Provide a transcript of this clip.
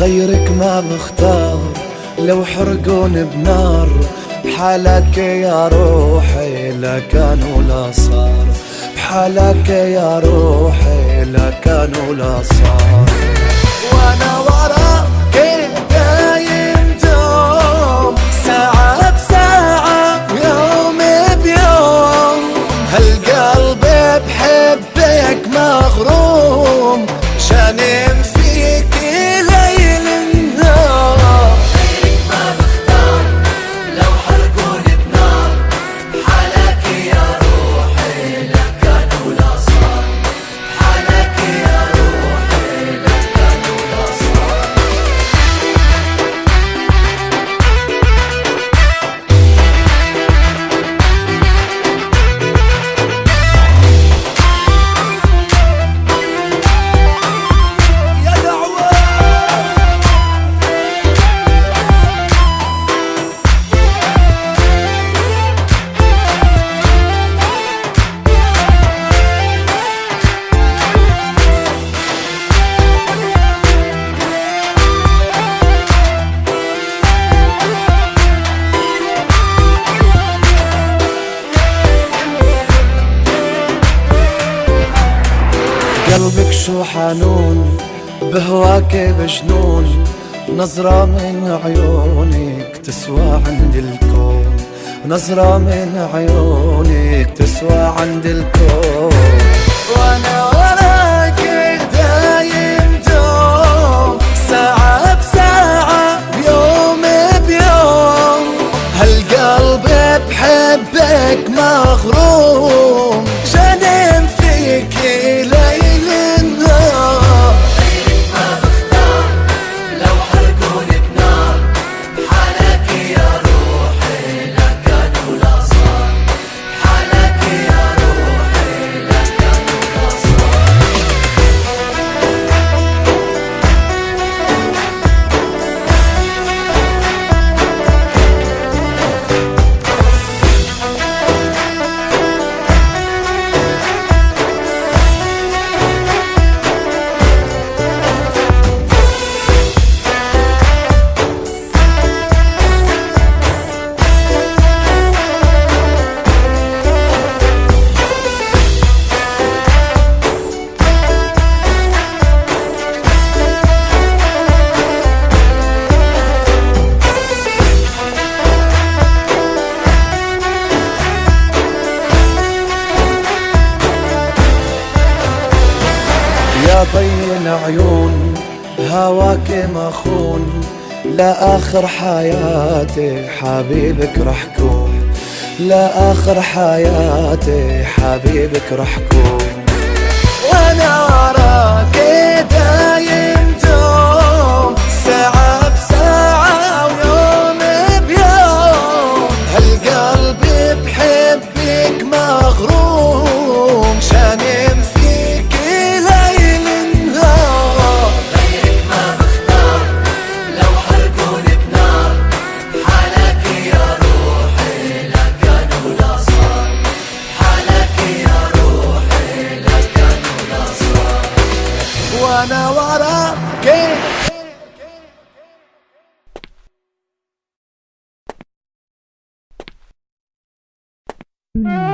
غيرك ما بختار، لو حرقون بنار بحالك يا روحي لا كان ولا صار، بحالك يا روحي لا كان ولا صار. وانا وراك دايم دوم، ساعة بساعة ويوم بيوم، هالقلب بحبك مغروم، جانم فيك ليل النهار. غيرك ما بختار، لو حرقون بنار بحالك يا روحي لا كان ولا صار، بحالك يا روحي لا كان ولا صار. قلبك شو حنون بهواك بجنون، نظرة من عيونك تسوى عند الكون، نظرة من عيونك تسوى عند الكون. وانا وراك دايم دوم، ساعة بساعة بيوم بيوم، هالقلب بحبك مغروم، جنم فيك ليل النهار. غيرك ما بختار، لو حرقون بنار بحالك يا روحي لا كان ولا صار، بحالك يا روحي لا كان ولا صار. يا ضين عيون هواك مخون، لآخر حياتي حبيبك رح كون، لآخر حياتي حبيبك رح كون. وانا وراك دايم دوم، ساعة بساعة ويوم بيوم، هالقلب بحبك مغروم، جانم فيك ليل النهار. غيرك ما بختار، لو حرقون بنار بحالك يا روحي لا كان ولا صار، بحالك يا روحي لا كان ولا صار. وانا وراك Mm-hmm.